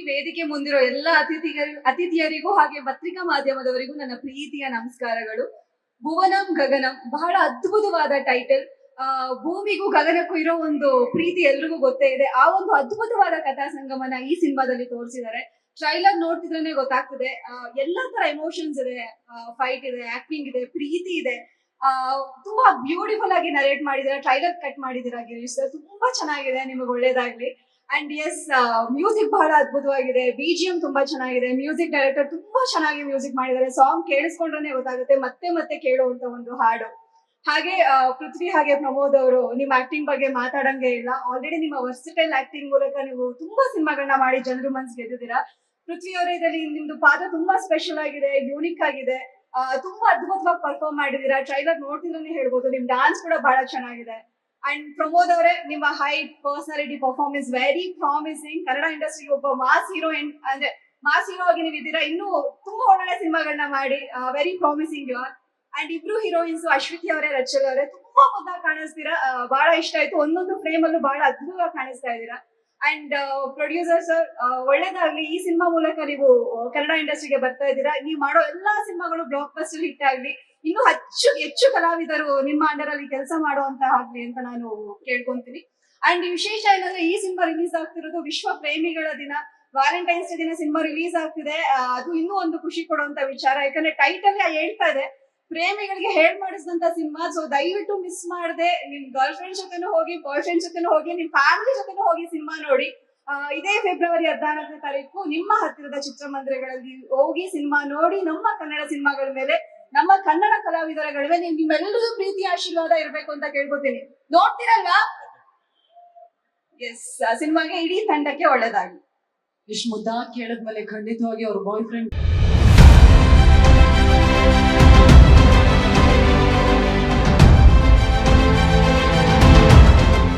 ವೇದಿಕೆ ಮುಂದಿರೋ ಎಲ್ಲ ಅತಿಥಿಯರಿಗೂ ಹಾಗೆ ಪತ್ರಿಕಾ ಮಾಧ್ಯಮದವರಿಗೂ ನನ್ನ ಪ್ರೀತಿಯ ನಮಸ್ಕಾರಗಳು. ಭುವನಂ ಗಗನಂ ಬಹಳ ಅದ್ಭುತವಾದ ಟೈಟಲ್. ಭೂಮಿಗೂ ಗಗನಕ್ಕೂ ಇರೋ ಒಂದು ಪ್ರೀತಿ ಎಲ್ರಿಗೂ ಗೊತ್ತೇ ಇದೆ. ಆ ಒಂದು ಅದ್ಭುತವಾದ ಕಥಾ ಸಂಗಮನ ಈ ಸಿನಿಮಾದಲ್ಲಿ ತೋರಿಸಿದ್ದಾರೆ. ಟ್ರೈಲರ್ ನೋಡ್ತಿದ್ರೇನೆ ಗೊತ್ತಾಗ್ತದೆ. ಎಲ್ಲಾ ತರ ಎಮೋಷನ್ಸ್ ಇದೆ, ಫೈಟ್ ಇದೆ, ಆಕ್ಟಿಂಗ್ ಇದೆ, ಪ್ರೀತಿ ಇದೆ. ತುಂಬಾ ಬ್ಯೂಟಿಫುಲ್ ಆಗಿ ನರೇಟ್ ಮಾಡಿದಿರ, ಟ್ರೈಲರ್ ಕಟ್ ಮಾಡಿದಿರ ಗಿರೀಶ್ ಸರ್, ತುಂಬಾ ಚೆನ್ನಾಗಿದೆ. ನಿಮಗೆ ಒಳ್ಳೇದಾಗ್ಲಿ. ಅಂಡ್ ಎಸ್, ಮ್ಯೂಸಿಕ್ ಬಹಳ ಅದ್ಭುತವಾಗಿದೆ, BGM ತುಂಬಾ ಚೆನ್ನಾಗಿದೆ, ಮ್ಯೂಸಿಕ್ ಡೈರೆಕ್ಟರ್ ತುಂಬಾ ಚೆನ್ನಾಗಿ ಮ್ಯೂಸಿಕ್ ಮಾಡಿದ್ದಾರೆ. ಸಾಂಗ್ ಕೇಳಿಸ್ಕೊಂಡ್ರೆ ಗೊತ್ತಾಗುತ್ತೆ, ಮತ್ತೆ ಮತ್ತೆ ಕೇಳುವಂತ ಒಂದು ಹಾಡು. ಹಾಗೆ ಪೃಥ್ವಿ ಹಾಗೆ ಪ್ರಮೋದ್ ಅವರು ನಿಮ್ಮ ಆಕ್ಟಿಂಗ್ ಬಗ್ಗೆ ಮಾತಾಡಂಗೆ ಇಲ್ಲ. ಆಲ್ರೆಡಿ ನಿಮ್ಮ ವರ್ಸಿಟೈಲ್ ಆಕ್ಟಿಂಗ್ ಮೂಲಕ ನೀವು ತುಂಬಾ ಸಿನಿಮಾಗಳನ್ನ ಮಾಡಿ ಜನರ ಮನ್ಸ್ ಗೆದ್ದಿದ್ದೀರಾ. ಪೃಥ್ವಿ ಅವರೇ, ಇದರಲ್ಲಿ ನಿಮ್ದು ಪಾತ್ರ ತುಂಬಾ ಸ್ಪೆಷಲ್ ಆಗಿದೆ, ಯೂನಿಕ್ ಆಗಿದೆ. ತುಂಬಾ ಅದ್ಭುತವಾಗಿ ಪರ್ಫಾರ್ಮ್ ಮಾಡಿದೀರಾ. ಟ್ರೈಲರ್ ನೋಡ್ತಿದ್ರೆ ಹೇಳ್ಬೋದು, ನಿಮ್ ಡಾನ್ಸ್ ಕೂಡ ಬಹಳ ಚೆನ್ನಾಗಿದೆ. ಅಂಡ್ ಪ್ರಮೋದ್ ಅವರೇ, ನಿಮ್ಮ height, personality, performance very promising. Kannada ಇಂಡಸ್ಟ್ರಿಗೆ ಒಬ್ಬ ಮಾಸ್ ಹೀರೋಯಿನ್ ಅಂದ್ರೆ ಮಾಸ್ ಹೀರೋ ಆಗಿ ನೀವು ಇದ್ದೀರಾ. ಇನ್ನೂ ತುಂಬಾ ಒಳ್ಳೊಳ್ಳೆ ಸಿನಿಮಾಗಳನ್ನ ಮಾಡಿ, very promising you are. And ಇಬ್ರು ಹೀರೋಯಿನ್ಸ್, ಅಶ್ವಿತಿ ಅವರೇ, ರಚಲ್ ಅವರೇ, ತುಂಬಾ ಮುದ್ದಾಗಿ ಕಾಣಿಸ್ತೀರಾ. ಬಹಳ ಇಷ್ಟ ಆಯ್ತು. ಒಂದೊಂದು ಫ್ರೇಮ್ ಅಲ್ಲೂ ಬಹಳ ಅದ್ಭುತವಾಗಿ ಕಾಣಿಸ್ತಾ ಇದ್ದೀರಾ. ಅಂಡ್ ಪ್ರೊಡ್ಯೂಸರ್ ಸರ್, ಒಳ್ಳೇದಾಗ್ಲಿ. ಈ ಸಿನಿಮಾ ಮೂಲಕ ನೀವು ಕನ್ನಡ ಇಂಡಸ್ಟ್ರಿಗೆ ಬರ್ತಾ ಇದ್ದೀರಾ. ನೀವು ಮಾಡೋ ಎಲ್ಲಾ ಸಿನಿಮಾಗಳು ಬ್ಲಾಕ್ ಬಸ್ಟರ್ ಹಿಟ್ ಆಗ್ಲಿ. ಇನ್ನೂ ಹೆಚ್ಚು ಕಲಾವಿದರು ನಿಮ್ಮ ಅಂಡರ್ ಅಲ್ಲಿ ಕೆಲಸ ಮಾಡುವಂತ ಆಗ್ಲಿ ಅಂತ ನಾನು ಕೇಳ್ಕೊಂತೀನಿ. ಅಂಡ್ ವಿಶೇಷ ಏನಂದ್ರೆ, ಈ ಸಿನಿಮಾ ರಿಲೀಸ್ ಆಗ್ತಿರೋದು ವಿಶ್ವ ಪ್ರೇಮಿಗಳ ದಿನ, ವ್ಯಾಲೆಂಟೈನ್ಸ್ ಡೇ ದಿನ ಸಿನಿಮಾ ರಿಲೀಸ್ ಆಗ್ತಿದೆ. ಅದು ಇನ್ನೂ ಒಂದು ಖುಷಿ ಕೊಡುವಂತ ವಿಚಾರ. ಯಾಕಂದ್ರೆ ಟೈಟಲ್ ಹೇಳ್ತಾ ಇದೆ, ಪ್ರೇಮಿಗಳಿಗೆ ಹೇಳ್ ಮಾಡಿಸಿದಂತ ಸಿನಿಮಾ. ಸೊ ದಯವಿಟ್ಟು ಮಿಸ್ ಮಾಡದೆ ನಿಮ್ ಗರ್ಲ್ ಫ್ರೆಂಡ್ ಜೊತೆನೂ ಹೋಗಿ, ಬಾಯ್ ಫ್ರೆಂಡ್ ಜೊತೆನೂ ಹೋಗಿ, ನಿಮ್ ಫ್ಯಾಮಿಲಿ ಜೊತೆನೂ ಹೋಗಿ ಸಿನಿಮಾ ನೋಡಿ. ಇದೇ ಫೆಬ್ರವರಿ 14ನೇ ತಾರೀಕು ನಿಮ್ಮ ಹತ್ತಿರದ ಚಿತ್ರಮಂದಿರಗಳಲ್ಲಿ ಹೋಗಿ ಸಿನಿಮಾ ನೋಡಿ. ನಮ್ಮ ಕನ್ನಡ ಸಿನಿಮಾಗಳ ಮೇಲೆ, ನಮ್ಮ ಕನ್ನಡ ಕಲಾವಿದರ ಮೇಲೆ ನಿಮ್ಮೆಲ್ಲರಿಗೂ ಪ್ರೀತಿ ಆಶೀರ್ವಾದ ಇರ್ಬೇಕು ಅಂತ ಕೇಳ್ಕೊತೀನಿ. ನೋಡ್ತಿರಲ್ವಾ? ಎಸ್, ಸಿನಿಮಾಗೆ ಇಡೀ ತಂಡಕ್ಕೆ ಒಳ್ಳೇದಾಗ್ಲಿ. ಇಷ್ಟು ಮುದ್ದಾಗಿ ಕೇಳಿದ್ಮೇಲೆ ಖಂಡಿತವಾಗಿ ಅವ್ರ ಬಾಯ್ ಫ್ರೆಂಡ್